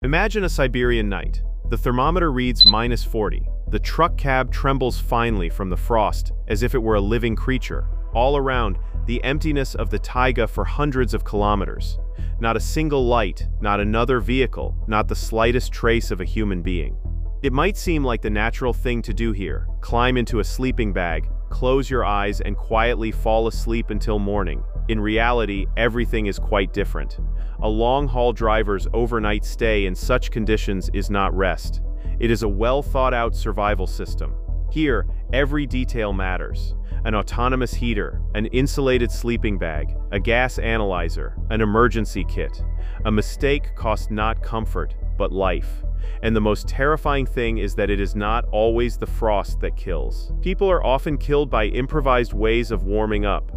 Imagine a Siberian night. The thermometer reads -40. The truck cab trembles finely from the frost, as if it were a living creature. All around, the emptiness of the taiga for hundreds of kilometers. Not a single light, not another vehicle, not the slightest trace of a human being. It might seem like the natural thing to do here: climb into a sleeping bag, close your eyes, and quietly fall asleep until morning. In reality, everything is quite different. A long-haul driver's overnight stay in such conditions is not rest. It is a well-thought-out survival system. Here, every detail matters. An autonomous heater, an insulated sleeping bag, a gas analyzer, an emergency kit. A mistake costs not comfort, but life. And the most terrifying thing is that it is not always the frost that kills. People are often killed by improvised ways of warming up.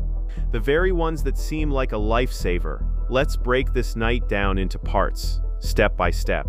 The very ones that seem like a lifesaver. Let's break this night down into parts, step by step.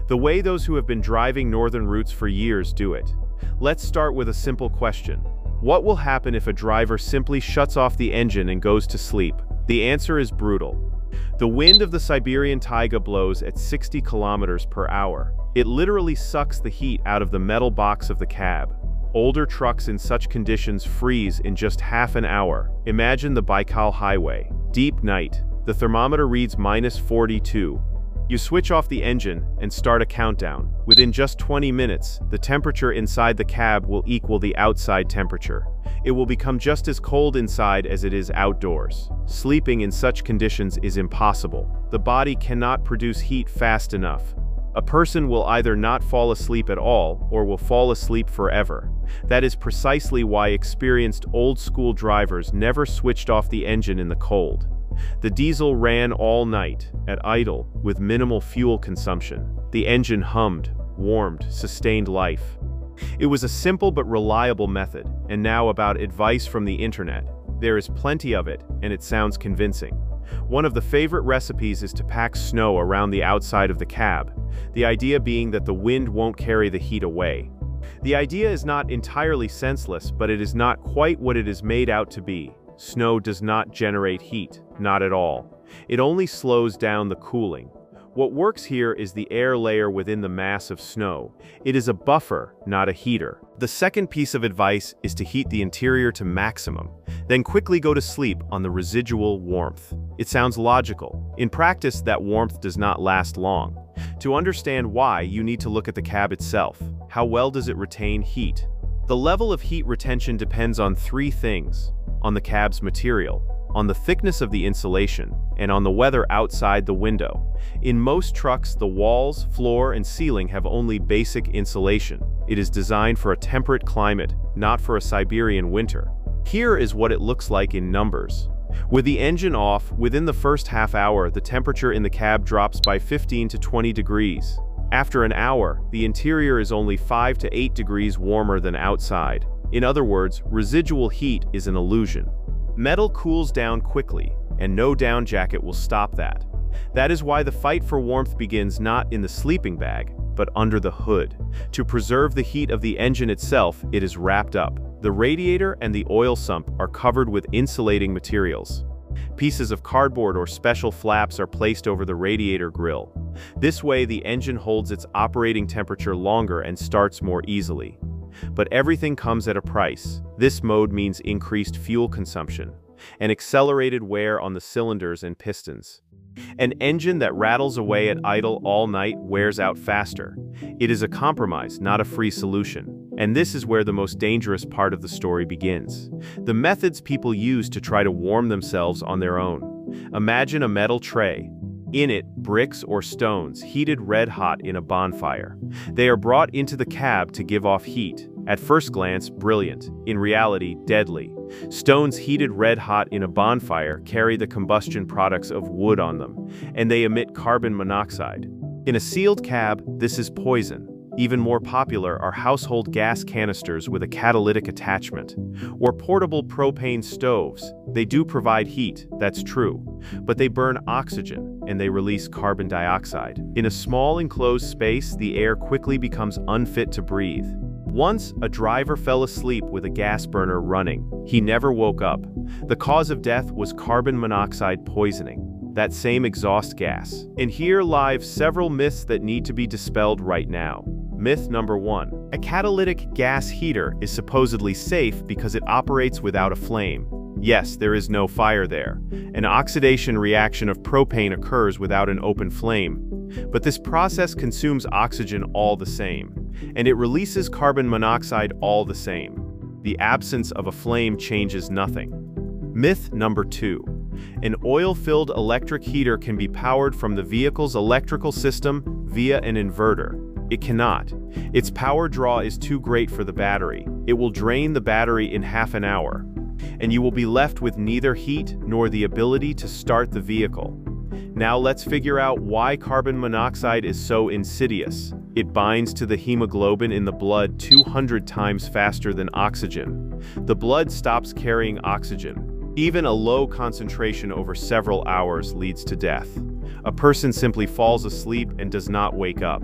The way those who have been driving northern routes for years do it. Let's start with a simple question. What will happen if a driver simply shuts off the engine and goes to sleep? The answer is brutal. The wind of the Siberian taiga blows at 60 kilometers per hour. It literally sucks the heat out of the metal box of the cab. Older trucks in such conditions freeze in just half an hour. Imagine the Baikal Highway. Deep night. The thermometer reads -42. You switch off the engine and start a countdown. Within just 20 minutes, the temperature inside the cab will equal the outside temperature. It will become just as cold inside as it is outdoors. Sleeping in such conditions is impossible. The body cannot produce heat fast enough. A person will either not fall asleep at all or will fall asleep forever. That is precisely why experienced old-school drivers never switched off the engine in the cold. The diesel ran all night, at idle, with minimal fuel consumption. The engine hummed, warmed, sustained life. It was a simple but reliable method. And now about advice from the internet. There is plenty of it, and it sounds convincing. One of the favorite recipes is to pack snow around the outside of the cab, the idea being that the wind won't carry the heat away. The idea is not entirely senseless, but it is not quite what it is made out to be. Snow does not generate heat, not at all. It only slows down the cooling. What works here is the air layer within the mass of snow. It is a buffer, not a heater. The second piece of advice is to heat the interior to maximum, then quickly go to sleep on the residual warmth. It sounds logical. In practice, that warmth does not last long. To understand why, you need to look at the cab itself. How well does it retain heat? The level of heat retention depends on three things: on the cab's material, on the thickness of the insulation, and on the weather outside the window. In most trucks, the walls, floor, and ceiling have only basic insulation. It is designed for a temperate climate, not for a Siberian winter. Here is what it looks like in numbers. With the engine off, within the first half hour, the temperature in the cab drops by 15 to 20 degrees. After an hour, the interior is only 5 to 8 degrees warmer than outside. In other words, residual heat is an illusion. Metal cools down quickly, and no down jacket will stop that. That is why the fight for warmth begins not in the sleeping bag, but under the hood. To preserve the heat of the engine itself, it is wrapped up. The radiator and the oil sump are covered with insulating materials. Pieces of cardboard or special flaps are placed over the radiator grill. This way, the engine holds its operating temperature longer and starts more easily. But everything comes at a price. This mode means increased fuel consumption and accelerated wear on the cylinders and pistons. An engine that rattles away at idle all night wears out faster. It is a compromise, not a free solution. And this is where the most dangerous part of the story begins. The methods people use to try to warm themselves on their own. Imagine a metal tray. In it, bricks or stones heated red hot in a bonfire. They are brought into the cab to give off heat. At first glance, brilliant. In reality, deadly. Stones heated red hot in a bonfire carry the combustion products of wood on them, and they emit carbon monoxide. In a sealed cab, this is poison. Even more popular are household gas canisters with a catalytic attachment, or portable propane stoves. They do provide heat, that's true, but they burn oxygen and they release carbon dioxide. In a small enclosed space, the air quickly becomes unfit to breathe. Once, a driver fell asleep with a gas burner running. He never woke up. The cause of death was carbon monoxide poisoning. that same exhaust gas. And here lie several myths that need to be dispelled right now. Myth number 1. A catalytic gas heater is supposedly safe because it operates without a flame. Yes, there is no fire there. An oxidation reaction of propane occurs without an open flame. But this process consumes oxygen all the same, and it releases carbon monoxide all the same. The absence of a flame changes nothing. Myth number 2. An oil-filled electric heater can be powered from the vehicle's electrical system via an inverter. It cannot. Its power draw is too great for the battery. It will drain the battery in half an hour, and you will be left with neither heat nor the ability to start the vehicle. Now let's figure out why carbon monoxide is so insidious. It binds to the hemoglobin in the blood 200 times faster than oxygen. The blood stops carrying oxygen. Even a low concentration over several hours leads to death. A person simply falls asleep and does not wake up.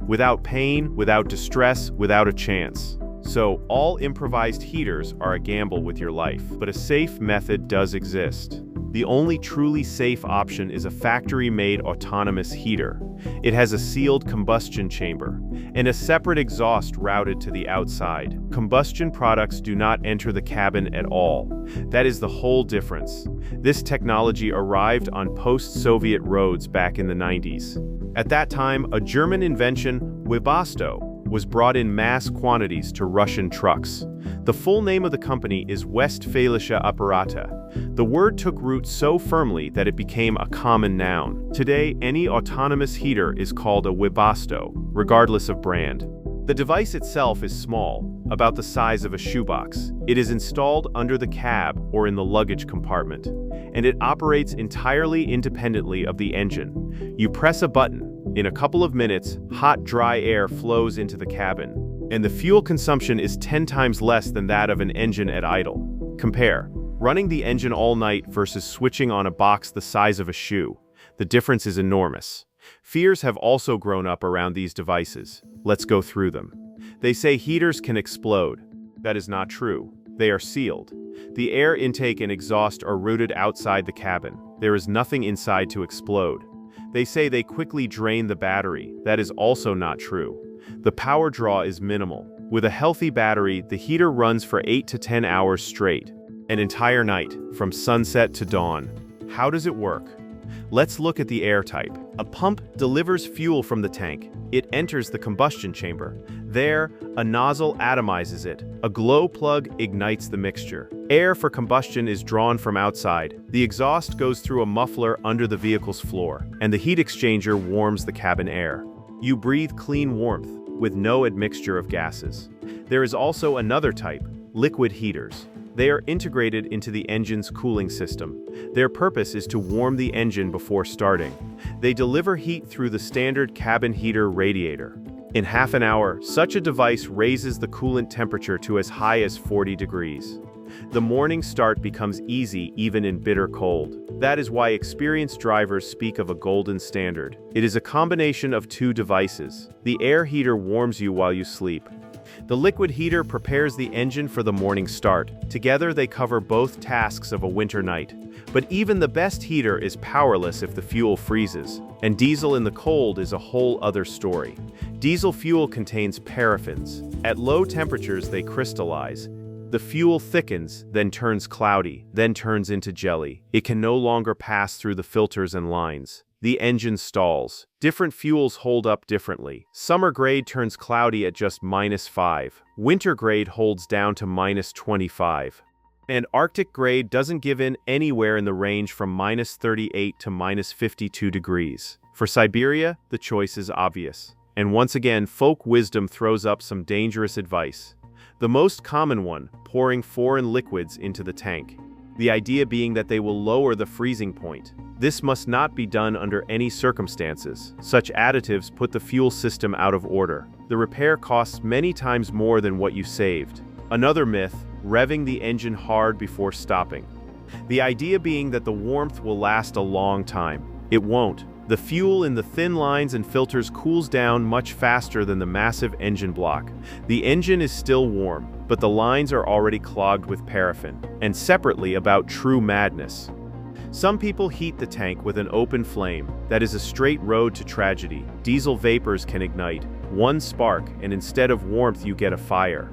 Without pain, without distress, without a chance. So, all improvised heaters are a gamble with your life, but a safe method does exist. The only truly safe option is a factory-made autonomous heater. It has a sealed combustion chamber and a separate exhaust routed to the outside. Combustion products do not enter the cabin at all. That is the whole difference. This technology arrived on post-Soviet roads back in the 90s. At that time, a German invention, Webasto, was brought in mass quantities to Russian trucks. The full name of the company is Westfälische Apparate. The word took root so firmly that it became a common noun. Today, any autonomous heater is called a Webasto, regardless of brand. The device itself is small, about the size of a shoebox. It is installed under the cab or in the luggage compartment, and it operates entirely independently of the engine. You press a button. In a couple of minutes, hot, dry air flows into the cabin, and the fuel consumption is 10 times less than that of an engine at idle. Compare running the engine all night versus switching on a box the size of a shoe. The difference is enormous. Fears have also grown up around these devices. Let's go through them. They say heaters can explode. That is not true. They are sealed. The air intake and exhaust are routed outside the cabin. There is nothing inside to explode. They say they quickly drain the battery. That is also not true. The power draw is minimal. With a healthy battery, the heater runs for 8 to 10 hours straight. An entire night, from sunset to dawn. How does it work? Let's look at the air type. A pump delivers fuel from the tank. It enters the combustion chamber. There, a nozzle atomizes it. A glow plug ignites the mixture. Air for combustion is drawn from outside. The exhaust goes through a muffler under the vehicle's floor, and the heat exchanger warms the cabin air. You breathe clean warmth, with no admixture of gases. There is also another type, liquid heaters. They are integrated into the engine's cooling system. Their purpose is to warm the engine before starting. They deliver heat through the standard cabin heater radiator. In half an hour, such a device raises the coolant temperature to as high as 40 degrees. The morning start becomes easy even in bitter cold. That is why experienced drivers speak of a golden standard. It is a combination of two devices. The air heater warms you while you sleep. The liquid heater prepares the engine for the morning start. Together they cover both tasks of a winter night. But even the best heater is powerless if the fuel freezes. And diesel in the cold is a whole other story. Diesel fuel contains paraffins. At low temperatures they crystallize. The fuel thickens, then turns cloudy, then turns into jelly. It can no longer pass through the filters and lines. The engine stalls. Different fuels hold up differently. Summer grade turns cloudy at just -5. Winter grade holds down to -25. And Arctic grade doesn't give in anywhere in the range from -38 to -52 degrees. For Siberia, the choice is obvious. And once again, folk wisdom throws up some dangerous advice. The most common one, pouring foreign liquids into the tank. The idea being that they will lower the freezing point. This must not be done under any circumstances. Such additives put the fuel system out of order. The repair costs many times more than what you saved. Another myth, revving the engine hard before stopping. The idea being that the warmth will last a long time. It won't. The fuel in the thin lines and filters cools down much faster than the massive engine block. The engine is still warm, but the lines are already clogged with paraffin. And separately about true madness. Some people heat the tank with an open flame. That is a straight road to tragedy. Diesel vapors can ignite. One spark, and instead of warmth you get a fire.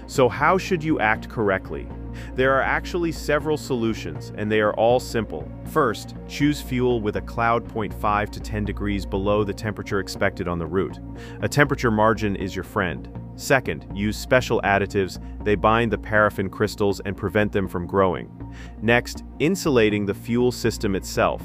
So how should you act correctly? There are actually several solutions, and they are all simple. First, choose fuel with a cloud point 5 to 10 degrees below the temperature expected on the route. A temperature margin is your friend. Second, use special additives. They bind the paraffin crystals and prevent them from growing. Next, insulating the fuel system itself.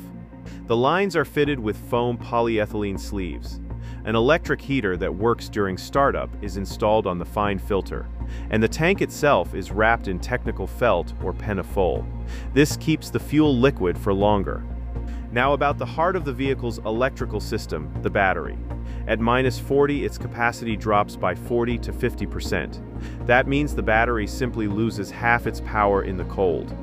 The lines are fitted with foam polyethylene sleeves. An electric heater that works during startup is installed on the fine filter, and the tank itself is wrapped in technical felt or penafol. This keeps the fuel liquid for longer. Now about the heart of the vehicle's electrical system, the battery. At -40, its capacity drops by 40 to 50%. That means the battery simply loses half its power in the cold.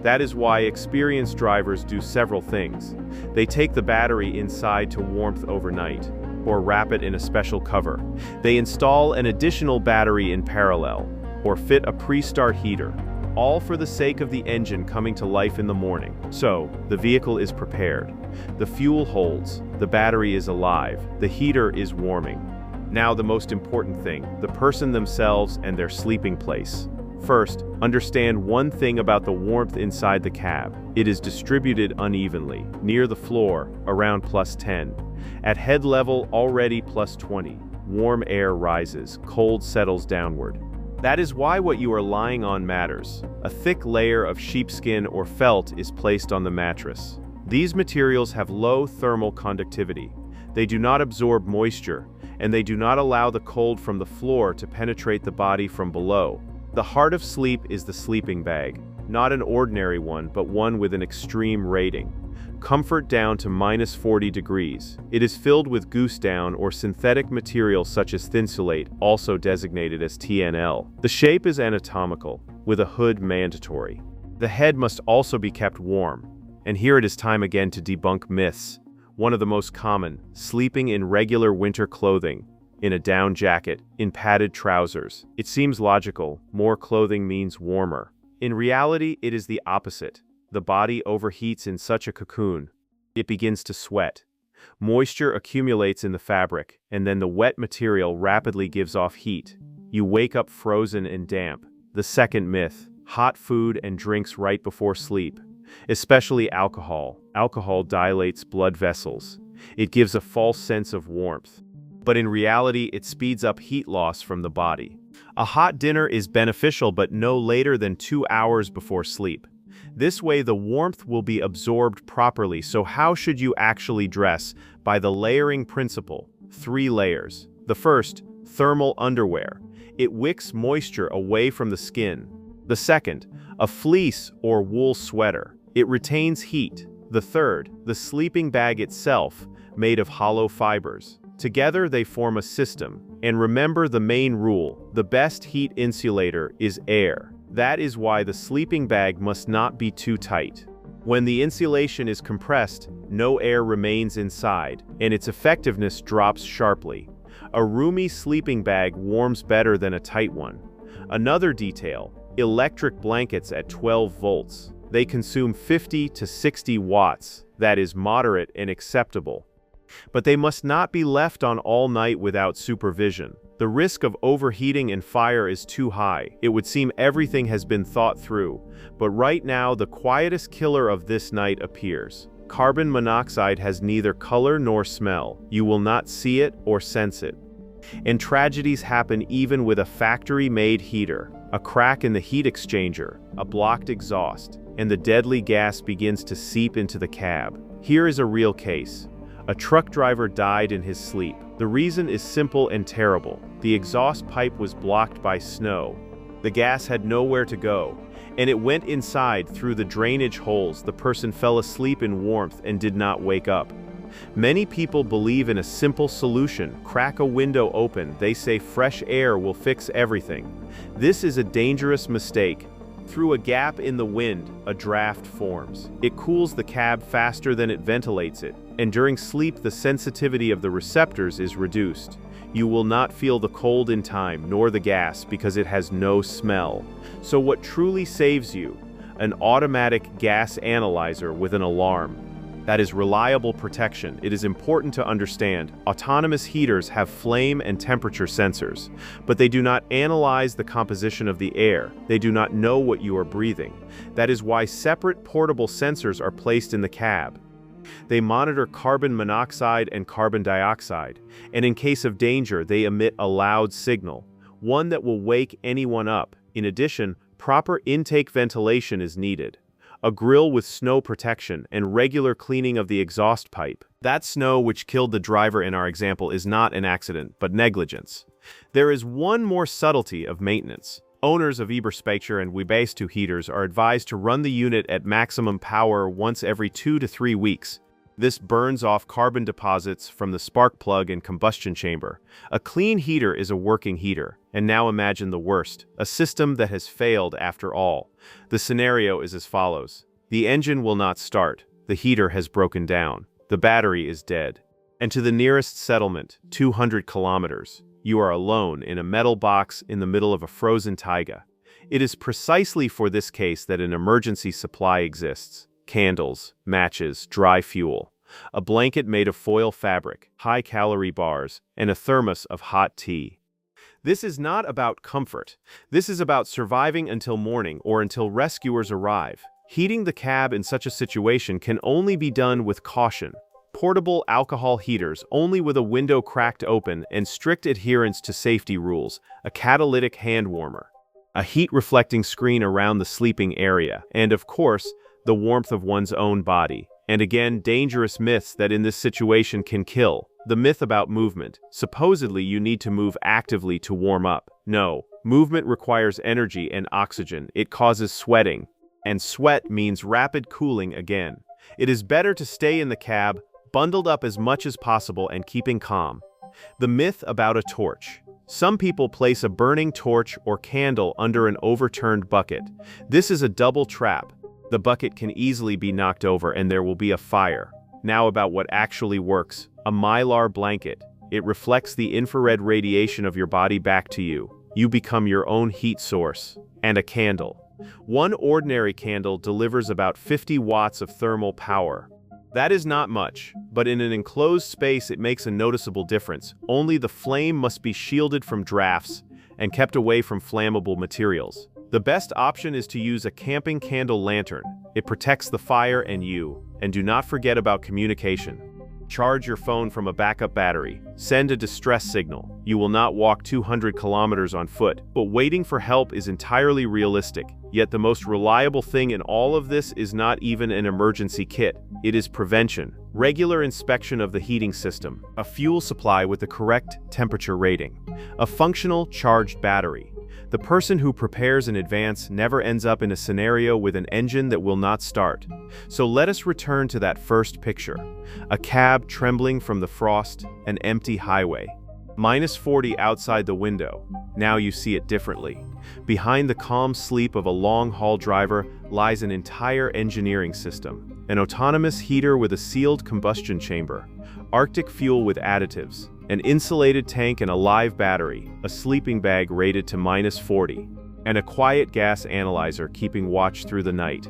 That is why experienced drivers do several things. They take the battery inside to warmth overnight, or wrap it in a special cover. They install an additional battery in parallel, or fit a pre-start heater, all for the sake of the engine coming to life in the morning. So, the vehicle is prepared. The fuel holds, the battery is alive, the heater is warming. Now the most important thing, the person themselves and their sleeping place. First, understand one thing about the warmth inside the cab. It is distributed unevenly. Near the floor, around +10. At head level, already +20. Warm air rises, cold settles downward. That is why what you are lying on matters. A thick layer of sheepskin or felt is placed on the mattress. These materials have low thermal conductivity. They do not absorb moisture, and they do not allow the cold from the floor to penetrate the body from below. The heart of sleep is the sleeping bag, not an ordinary one, but one with an extreme rating. Comfort down to -40 degrees. It is filled with goose down or synthetic material such as thinsulate, also designated as TNL. The shape is anatomical, with a hood mandatory. The head must also be kept warm. And here it is time again to debunk myths. One of the most common, sleeping in regular winter clothing, in a down jacket, in padded trousers. It seems logical, more clothing means warmer. In reality, it is the opposite. The body overheats in such a cocoon. It begins to sweat. Moisture accumulates in the fabric, and then the wet material rapidly gives off heat. You wake up frozen and damp. The second myth, hot food and drinks right before sleep. Especially alcohol. Alcohol dilates blood vessels. It gives a false sense of warmth. But in reality, it speeds up heat loss from the body. A hot dinner is beneficial, but no later than 2 hours before sleep. This way, the warmth will be absorbed properly. So how should you actually dress? By the layering principle. 3 layers. The first, thermal underwear. It wicks moisture away from the skin. The second, a fleece or wool sweater. It retains heat. The third, the sleeping bag itself, made of hollow fibers. Together they form a system. And remember the main rule, the best heat insulator is air. That is why the sleeping bag must not be too tight. When the insulation is compressed, no air remains inside, and its effectiveness drops sharply. A roomy sleeping bag warms better than a tight one. Another detail, electric blankets at 12 volts. They consume 50 to 60 watts. That is moderate and acceptable. But they must not be left on all night without supervision. The risk of overheating and fire is too high. It would seem everything has been thought through. But right now, the quietest killer of this night appears. Carbon monoxide has neither color nor smell. You will not see it or sense it. And tragedies happen even with a factory-made heater. A crack in the heat exchanger, a blocked exhaust, and the deadly gas begins to seep into the cab. Here is a real case. A truck driver died in his sleep. The reason is simple and terrible. The exhaust pipe was blocked by snow. The gas had nowhere to go, and it went inside through the drainage holes. The person fell asleep in warmth and did not wake up. Many people believe in a simple solution. Crack a window open. They say fresh air will fix everything. This is a dangerous mistake. Through a gap in the wind, a draft forms. It cools the cab faster than it ventilates it, and during sleep the sensitivity of the receptors is reduced. You will not feel the cold in time, nor the gas, because it has no smell. So what truly saves you? an automatic gas analyzer with an alarm. That is reliable protection. It is important to understand. Autonomous heaters have flame and temperature sensors, but they do not analyze the composition of the air. They do not know what you are breathing. That is why separate portable sensors are placed in the cab. They monitor carbon monoxide and carbon dioxide, and in case of danger, they emit a loud signal, one that will wake anyone up. In addition, proper intake ventilation is needed. A grill with snow protection and regular cleaning of the exhaust pipe. That snow which killed the driver in our example is not an accident, but negligence. There is one more subtlety of maintenance. Owners of Eberspeicher and Webasto heaters are advised to run the unit at maximum power once every 2 to 3 weeks. This burns off carbon deposits from the spark plug and combustion chamber. A clean heater is a working heater. And now imagine the worst, a system that has failed after all. The scenario is as follows. The engine will not start. The heater has broken down. The battery is dead. And to the nearest settlement, 200 kilometers, you are alone in a metal box in the middle of a frozen taiga. It is precisely for this case that an emergency supply exists. Candles, matches, dry fuel, a blanket made of foil fabric, high-calorie bars, and a thermos of hot tea. This is not about comfort. This is about surviving until morning or until rescuers arrive. Heating the cab in such a situation can only be done with caution. Portable alcohol heaters only with a window cracked open and strict adherence to safety rules, a catalytic hand warmer, a heat-reflecting screen around the sleeping area, and of course, the warmth of one's own body. And again, dangerous myths that in this situation can kill. The myth about movement. Supposedly, you need to move actively to warm up. No, movement requires energy and oxygen. It causes sweating. And sweat means rapid cooling again. It is better to stay in the cab, bundled up as much as possible and keeping calm. The myth about a torch. Some people place a burning torch or candle under an overturned bucket. This is a double trap. The bucket can easily be knocked over and there will be a fire. Now about what actually works. A mylar blanket. It reflects the infrared radiation of your body back to you. You become your own heat source. And a candle. One ordinary candle delivers about 50 watts of thermal power. That is not much, but in an enclosed space it makes a noticeable difference. Only the flame must be shielded from drafts and kept away from flammable materials. The best option is to use a camping candle lantern. It protects the fire and you. And do not forget about communication. Charge your phone from a backup battery. Send a distress signal. You will not walk 200 kilometers on foot, but waiting for help is entirely realistic. Yet the most reliable thing in all of this is not even an emergency kit. It is prevention. Regular inspection of the heating system. A fuel supply with the correct temperature rating. A functional charged battery. The person who prepares in advance never ends up in a scenario with an engine that will not start. So let us return to that first picture. A cab trembling from the frost, an empty highway. -40 outside the window. Now you see it differently. Behind the calm sleep of a long-haul driver lies an entire engineering system. An autonomous heater with a sealed combustion chamber. Arctic fuel with additives. An insulated tank and a live battery, a sleeping bag rated to -40, and a quiet gas analyzer keeping watch through the night.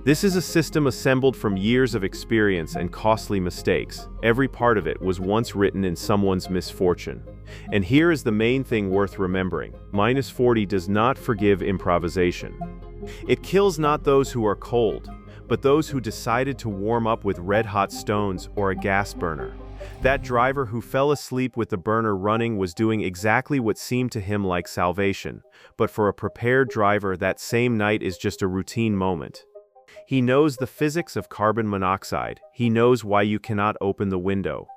This is a system assembled from years of experience and costly mistakes. Every part of it was once written in someone's misfortune. And here is the main thing worth remembering. -40 does not forgive improvisation. It kills not those who are cold, but those who decided to warm up with red-hot stones or a gas burner. That driver who fell asleep with the burner running was doing exactly what seemed to him like salvation, but for a prepared driver that same night is just a routine moment. He knows the physics of carbon monoxide. He knows why you cannot open the window.